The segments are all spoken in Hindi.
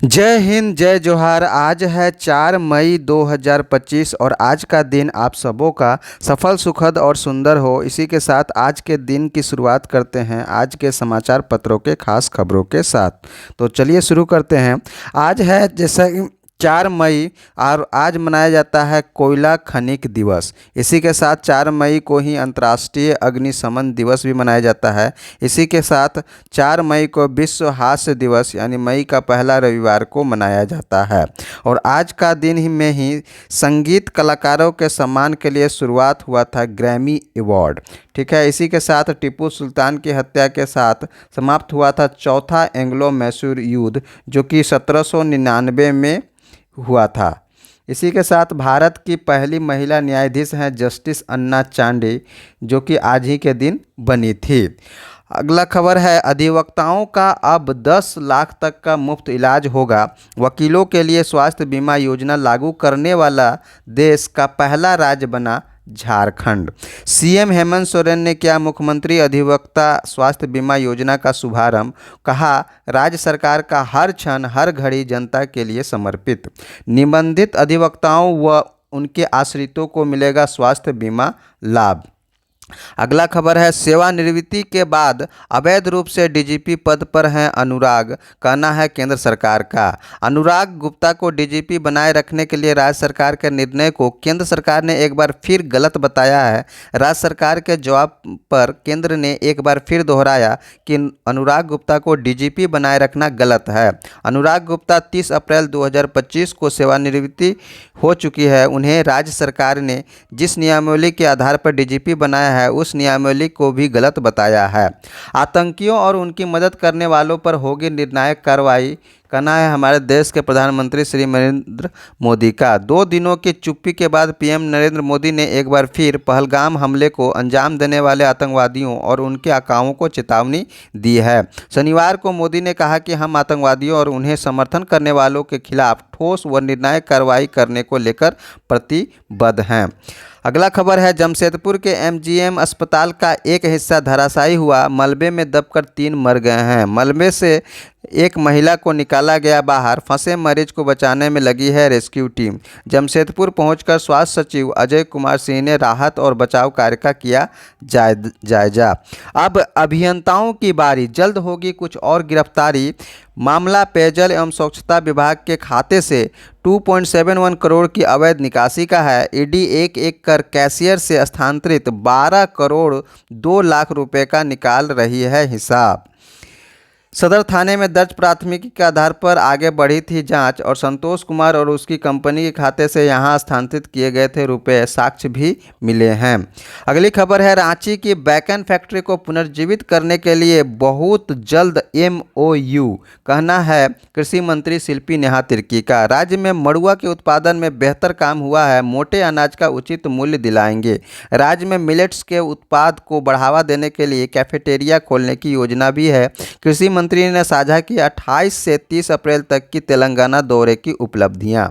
जय हिंद, जय जोहार। आज है 4 मई 2025 और आज का दिन आप सबों का सफल, सुखद और सुंदर हो। इसी के साथ आज के दिन की शुरुआत करते हैं आज के समाचार पत्रों के खास खबरों के साथ। तो चलिए शुरू करते हैं। आज है जैसा 4 मई और आज मनाया जाता है कोयला खनिक दिवस। इसी के साथ 4 मई को ही अंतर्राष्ट्रीय अग्निशमन दिवस भी मनाया जाता है। इसी के साथ 4 मई को विश्व हास्य दिवस यानी मई का पहला रविवार को मनाया जाता है। और आज का दिन ही में ही संगीत कलाकारों के सम्मान के लिए शुरुआत हुआ था ग्रैमी अवार्ड। ठीक है, इसी के साथ टीपू सुल्तान की हत्या के साथ समाप्त हुआ था चौथा एंग्लो मैसूर युद्ध, जो कि 1799 में हुआ था। इसी के साथ भारत की पहली महिला न्यायाधीश हैं जस्टिस अन्ना चांडी, जो कि आज ही के दिन बनी थी। अगला खबर है अधिवक्ताओं का अब 10 लाख तक का मुफ्त इलाज होगा। वकीलों के लिए स्वास्थ्य बीमा योजना लागू करने वाला देश का पहला राज्य बना झारखंड। सीएम हेमंत सोरेन ने किया मुख्यमंत्री अधिवक्ता स्वास्थ्य बीमा योजना का शुभारंभ। कहा राज्य सरकार का हर क्षण हर घड़ी जनता के लिए समर्पित। निबंधित अधिवक्ताओं व उनके आश्रितों को मिलेगा स्वास्थ्य बीमा लाभ। अगला खबर है सेवानिवृत्ति के बाद अवैध रूप से डीजीपी पद पर हैं अनुराग, कहना है केंद्र सरकार का। अनुराग गुप्ता को डीजीपी बनाए रखने के लिए राज्य सरकार के निर्णय को केंद्र सरकार ने एक बार फिर गलत बताया है। राज्य सरकार के जवाब पर केंद्र ने एक बार फिर दोहराया कि अनुराग गुप्ता को डीजीपी बनाए रखना गलत है। अनुराग गुप्ता 30 अप्रैल 2025 को सेवानिवृत्ति हो चुकी है। उन्हें राज्य सरकार ने जिस नियमावली के आधार पर डीजीपी बनाया है उस नियमावली को भी गलत बताया है। आतंकियों और उनकी मदद करने वालों पर होगी निर्णायक कार्रवाई, कहना है हमारे देश के प्रधानमंत्री श्री नरेंद्र मोदी का। 2 दिनों की चुप्पी के बाद पीएम नरेंद्र मोदी ने एक बार फिर पहलगाम हमले को अंजाम देने वाले आतंकवादियों और उनके आकाओं को चेतावनी दी है। शनिवार को मोदी ने कहा कि हम आतंकवादियों और उन्हें समर्थन करने वालों के खिलाफ ठोस व निर्णायक कार्रवाई करने को लेकर प्रतिबद्ध हैं। अगला खबर है जमशेदपुर के एमजीएम अस्पताल का एक हिस्सा धराशायी हुआ। मलबे में दबकर 3 मर गए हैं। मलबे से एक महिला को निकाला गया बाहर। फंसे मरीज को बचाने में लगी है रेस्क्यू टीम। जमशेदपुर पहुंचकर स्वास्थ्य सचिव अजय कुमार सिंह ने राहत और बचाव कार्य का किया जायजा। अब अभियंताओं की बारी, जल्द होगी कुछ और गिरफ्तारी। मामला पेयजल एवं स्वच्छता विभाग के खाते से 2.71 करोड़ की अवैध निकासी का है। ईडी एक एक कर कैशियर से स्थानांतरित 12 करोड़ 2 लाख रुपए का निकाल रही है हिसाब। सदर थाने में दर्ज प्राथमिकी के आधार पर आगे बढ़ी थी जांच और संतोष कुमार और उसकी कंपनी के खाते से यहां स्थानांतरित किए गए थे रुपए, साक्ष्य भी मिले हैं। अगली खबर है रांची की बैकन फैक्ट्री को पुनर्जीवित करने के लिए बहुत जल्द एमओयू, कहना है कृषि मंत्री शिल्पी नेहा तिर्की का। राज्य में मड़ुआ के उत्पादन में बेहतर काम हुआ है, मोटे अनाज का उचित मूल्य दिलाएंगे। राज्य में मिलेट्स के उत्पाद को बढ़ावा देने के लिए कैफेटेरिया खोलने की योजना भी है। कृषि मंत्री ने साझा किया 28 से 30 अप्रैल तक की तेलंगाना दौरे की उपलब्धियां।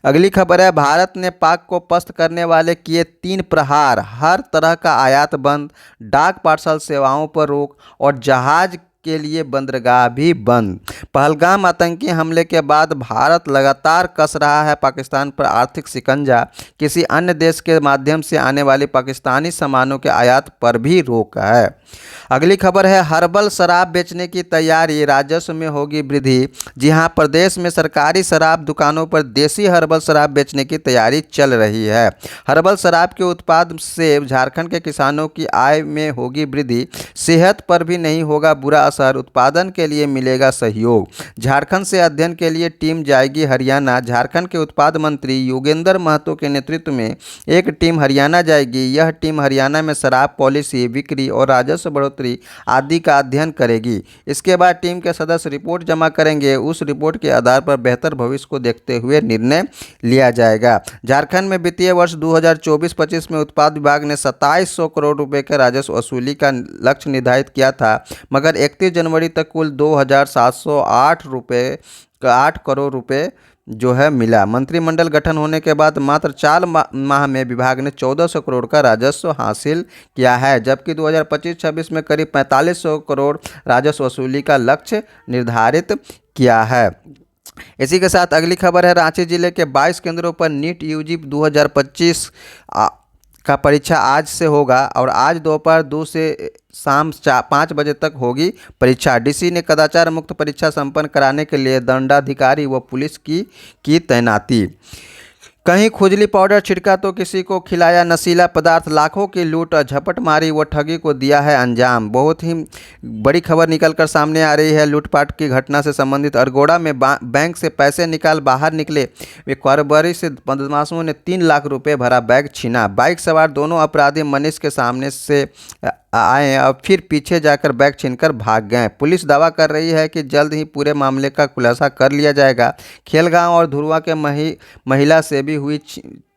अगली खबर है भारत ने पाक को पस्त करने वाले किए 3 प्रहार। हर तरह का आयात बंद, डाक पार्सल सेवाओं पर रोक और जहाज के लिए बंदरगाह भी बंद। पहलगाम आतंकी हमले के बाद भारत लगातार कस रहा है पाकिस्तान पर आर्थिक शिकंजा। किसी अन्य देश के माध्यम से आने वाली पाकिस्तानी सामानों के आयात पर भी रोक है। अगली खबर है हर्बल शराब बेचने की तैयारी, राजस्व में होगी वृद्धि। जी हां, प्रदेश में सरकारी शराब दुकानों पर देसी हर्बल शराब बेचने की तैयारी चल रही है। हर्बल शराब के उत्पाद से झारखंड के किसानों की आय में होगी वृद्धि। सेहत पर भी नहीं होगा बुरा असर, उत्पादन के लिए मिलेगा सहयोग। झारखंड से अध्ययन के लिए टीम जाएगी हरियाणा। झारखंड के उत्पाद मंत्री योगेंद्र महतो के नेतृत्व में एक टीम हरियाणा जाएगी। यह टीम हरियाणा में शराब पॉलिसी, बिक्री और राजस्व बढ़ोतरी आदि का अध्ययन करेगी। इसके बाद टीम के सदस्य रिपोर्ट जमा करेंगे। उस रिपोर्ट के आधार पर बेहतर भविष्य को देखते हुए निर्णय लिया जाएगा। झारखंड में वित्तीय वर्ष 2024-25 में उत्पाद विभाग ने 2700 करोड़ रुपए के राजस्व वसूली का लक्ष्य निर्धारित किया था, मगर 31 जनवरी तक कुल 2,708 करोड़ रुपए जो है मिला। मंत्रिमंडल गठन होने के बाद मात्र 4 माह में विभाग ने 1400 करोड़ का राजस्व हासिल किया है, जबकि 2025-26 में करीब 4500 करोड़ राजस्व वसूली का लक्ष्य निर्धारित किया है। इसी के साथ अगली खबर है, रांची जिले के 22 केंद्रों पर नीट यूजी 2025 का परीक्षा आज से होगा और आज दोपहर 2 से शाम 5 बजे तक होगी परीक्षा। डीसी ने कदाचार मुक्त परीक्षा संपन्न कराने के लिए दंडाधिकारी व पुलिस की तैनाती। कहीं खुजली पाउडर छिड़का तो किसी को खिलाया नशीला पदार्थ, लाखों की लूट और झपट मारी व ठगी को दिया है अंजाम। बहुत ही बड़ी खबर निकलकर सामने आ रही है लूटपाट की घटना से संबंधित। अरगोड़ा में बैंक से पैसे निकाल बाहर निकले वे कारोबारी से बदमाशों ने 3 लाख रुपए भरा बैग छीना। बाइक सवार दोनों अपराधी मनीष के सामने से आए और फिर पीछे जाकर बैग छीनकर भाग गए। पुलिस दावा कर रही है कि जल्द ही पूरे मामले का खुलासा कर लिया जाएगा। खेलगांव और धुरवा के महिला से भी हुई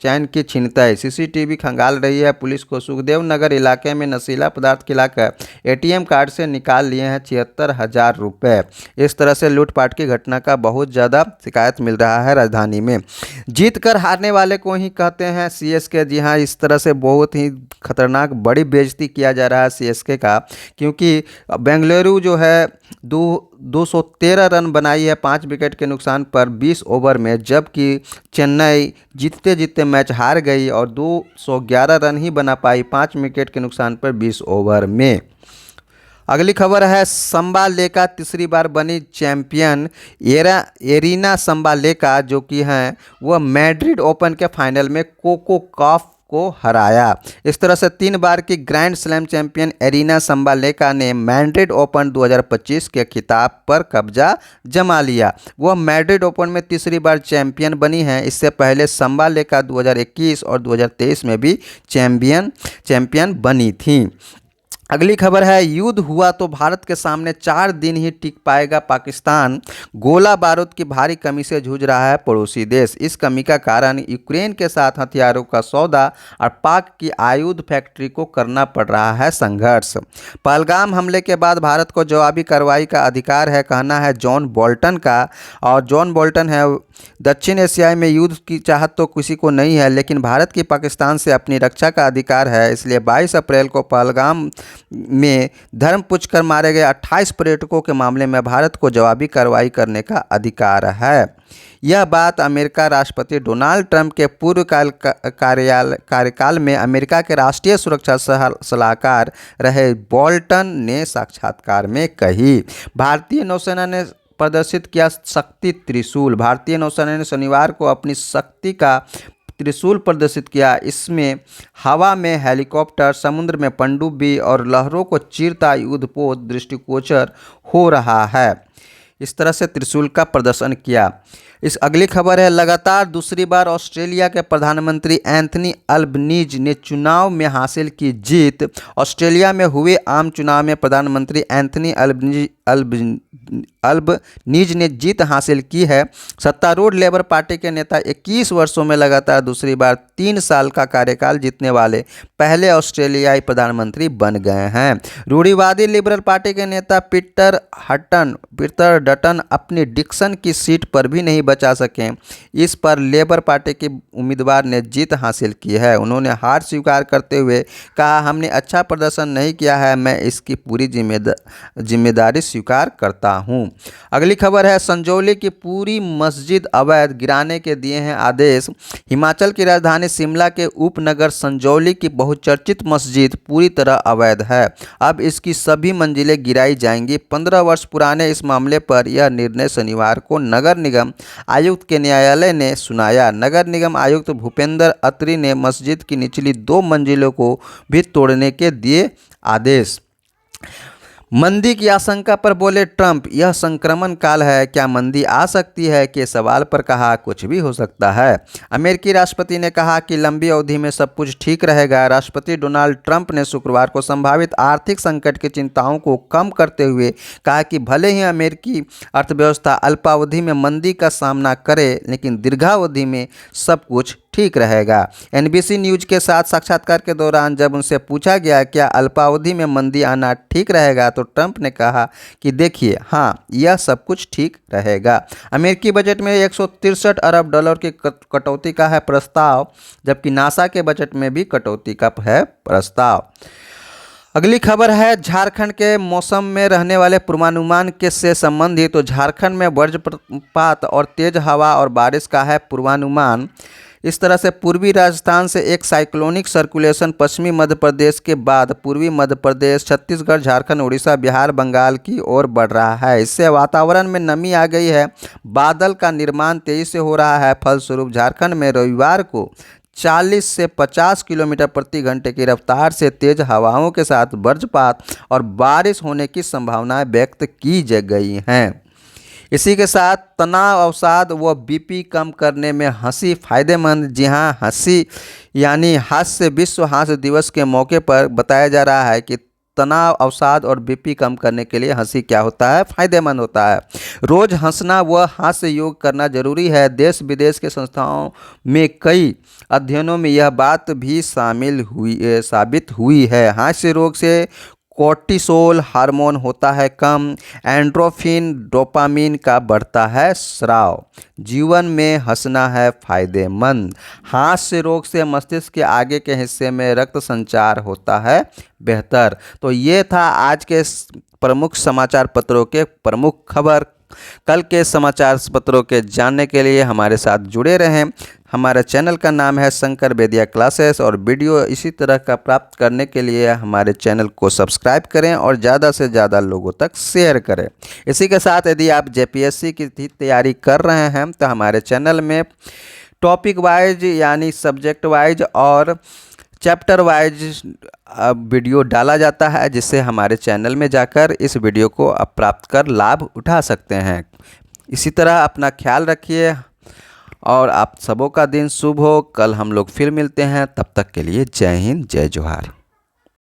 चैन की छिनतई। सीसीटीवी खंगाल रही है पुलिस को। सुखदेव नगर इलाके में नशीला पदार्थ खिलाकर एटीएम कार्ड से निकाल लिए हैं 76,000 रुपये। इस तरह से लूटपाट की घटना का बहुत ज़्यादा शिकायत मिल रहा है राजधानी में। जीत कर हारने वाले को ही कहते हैं सीएसके। जी हाँ, इस तरह से बहुत ही खतरनाक बड़ी बेइज्जती किया जा रहा है सीएसके का, क्योंकि बेंगलुरु जो है 213 रन बनाई है 5 विकेट के नुकसान पर 20 ओवर में, जबकि चेन्नई जीतते जीतते मैच हार गई और 211 रन ही बना पाई 5 विकेट के नुकसान पर 20 ओवर में। अगली खबर है, संबालेका तीसरी बार बनी चैंपियन। एरिना संबालेका जो कि हैं वह मैड्रिड ओपन के फाइनल में कोको गॉफ को हराया। इस तरह से 3 बार की ग्रैंड स्लैम चैंपियन एरिना संबालेका ने मैड्रिड ओपन 2025 के खिताब पर कब्जा जमा लिया। वह मैड्रिड ओपन में तीसरी बार चैंपियन बनी है। इससे पहले संबालेका 2021 और 2023 में भी चैंपियन बनी थी। अगली खबर है, युद्ध हुआ तो भारत के सामने 4 दिन ही टिक पाएगा पाकिस्तान। गोला बारूद की भारी कमी से जूझ रहा है पड़ोसी देश। इस कमी का कारण यूक्रेन के साथ हथियारों का सौदा और पाक की आयुध फैक्ट्री को करना पड़ रहा है संघर्ष। पहलगाम हमले के बाद भारत को जवाबी कार्रवाई का अधिकार है, कहना है जॉन बोल्टन का। और जॉन बोल्टन है, दक्षिण एशिया में युद्ध की चाहत तो किसी को नहीं है, लेकिन भारत की पाकिस्तान से अपनी रक्षा का अधिकार है। इसलिए 22 अप्रैल को पहलगाम में धर्म पूछकर मारे गए 28 पर्यटकों के मामले में भारत को जवाबी कार्रवाई करने का अधिकार है। यह बात अमेरिका राष्ट्रपति डोनाल्ड ट्रंप के पूर्व कार्यकाल में अमेरिका के राष्ट्रीय सुरक्षा सलाहकार रहे बोल्टन ने साक्षात्कार में कही। भारतीय नौसेना ने प्रदर्शित किया शक्ति त्रिशूल। भारतीय नौसेना ने शनिवार को अपनी शक्ति का त्रिशूल प्रदर्शित किया। इसमें हवा में हेलीकॉप्टर, समुद्र में पनडुब्बी और लहरों को चीरता युद्धपोत दृष्टिगोचर हो रहा है। इस तरह से त्रिशूल का प्रदर्शन किया। इस अगली खबर है, लगातार दूसरी बार ऑस्ट्रेलिया के प्रधानमंत्री एंथनी अल्बनीज ने चुनाव में हासिल की जीत। ऑस्ट्रेलिया में हुए आम चुनाव में प्रधानमंत्री एंथनी अल्बनीज ने जीत हासिल की है। सत्तारूढ़ लेबर पार्टी के नेता 21 वर्षों में लगातार दूसरी बार 3 साल का कार्यकाल जीतने वाले पहले ऑस्ट्रेलियाई प्रधानमंत्री बन गए हैं। रूढ़िवादी लिबरल पार्टी के नेता पीटर डटन अपनी डिक्सन की सीट पर भी नहीं बचा सके। इस पर लेबर पार्टी के उम्मीदवार ने जीत हासिल की है। उन्होंने हार स्वीकार करते हुए कहा, हमने अच्छा प्रदर्शन नहीं किया है, मैं इसकी पूरी जिम्मेदारी स्वीकार करता हूं। अगली खबर है, संजौली की पूरी मस्जिद अवैध, गिराने के दिए हैं आदेश। हिमाचल की राजधानी शिमला के उपनगर संजौली की बहुचर्चित मस्जिद पूरी तरह अवैध है। अब इसकी सभी मंजिलें गिराई जाएंगी। 15 वर्ष पुराने इस मामले पर यह निर्णय शनिवार को नगर निगम आयुक्त के न्यायालय ने सुनाया। नगर निगम आयुक्त भूपेंद्र अत्री ने मस्जिद की निचली 2 मंजिलों को भी तोड़ने के दिए आदेश। मंदी की आशंका पर बोले ट्रंप, यह संक्रमण काल है, क्या मंदी आ सकती है के सवाल पर कहा, कुछ भी हो सकता है। अमेरिकी राष्ट्रपति ने कहा कि लंबी अवधि में सब कुछ ठीक रहेगा। राष्ट्रपति डोनाल्ड ट्रंप ने शुक्रवार को संभावित आर्थिक संकट की चिंताओं को कम करते हुए कहा कि भले ही अमेरिकी अर्थव्यवस्था अल्पावधि में मंदी का सामना करे, लेकिन दीर्घावधि में सब कुछ ठीक रहेगा। एनबीसी न्यूज के साथ साक्षात्कार के दौरान जब उनसे पूछा गया क्या अल्पावधि में मंदी आना ठीक रहेगा, तो ट्रंप ने कहा कि देखिए, हाँ, यह सब कुछ ठीक रहेगा। अमेरिकी बजट में 163 अरब डॉलर की कटौती का है प्रस्ताव, जबकि नासा के बजट में भी कटौती का है प्रस्ताव। अगली खबर है झारखंड के मौसम में रहने वाले पूर्वानुमान के से संबंधित। तो झारखंड में वज्रपात और तेज हवा और बारिश का है पूर्वानुमान। इस तरह से पूर्वी राजस्थान से एक साइक्लोनिक सर्कुलेशन पश्चिमी मध्य प्रदेश के बाद पूर्वी मध्य प्रदेश, छत्तीसगढ़, झारखंड, उड़ीसा, बिहार, बंगाल की ओर बढ़ रहा है। इससे वातावरण में नमी आ गई है। बादल का निर्माण तेजी से हो रहा है। फलस्वरूप झारखंड में रविवार को 40 से 50 किलोमीटर प्रति घंटे की रफ्तार से तेज हवाओं के साथ वज्रपात और बारिश होने की संभावनाएं व्यक्त की गई हैं। इसी के साथ तनाव अवसाद व बीपी कम करने में हंसी फायदेमंद। जी हाँ, हंसी यानी हास्य विश्व हास्य दिवस के मौके पर बताया जा रहा है कि तनाव अवसाद और बीपी कम करने के लिए हंसी क्या होता है, फायदेमंद होता है। रोज हंसना व हास्य योग करना जरूरी है। देश विदेश के संस्थाओं में कई अध्ययनों में यह बात भी साबित हुई है। हास्य रोग से कोर्टिसोल हार्मोन होता है कम, एंड्रोफिन डोपामीन का बढ़ता है स्राव। जीवन में हंसना है फायदेमंद। हास्य रोग से मस्तिष्क के आगे के हिस्से में रक्त संचार होता है बेहतर। तो ये था आज के प्रमुख समाचार पत्रों के प्रमुख खबर। कल के समाचार पत्रों के जानने के लिए हमारे साथ जुड़े रहें। हमारे चैनल का नाम है शंकर बेदिया क्लासेस और वीडियो इसी तरह का प्राप्त करने के लिए हमारे चैनल को सब्सक्राइब करें और ज़्यादा से ज़्यादा लोगों तक शेयर करें। इसी के साथ यदि आप जेपीएससी की तैयारी कर रहे हैं तो हमारे चैनल में टॉपिक वाइज यानी सब्जेक्ट वाइज और चैप्टर वाइज वीडियो डाला जाता है, जिससे हमारे चैनल में जाकर इस वीडियो को आप प्राप्त कर लाभ उठा सकते हैं। इसी तरह अपना ख्याल रखिए और आप सबों का दिन शुभ हो। कल हम लोग फिर मिलते हैं, तब तक के लिए जय हिंद, जय जोहार।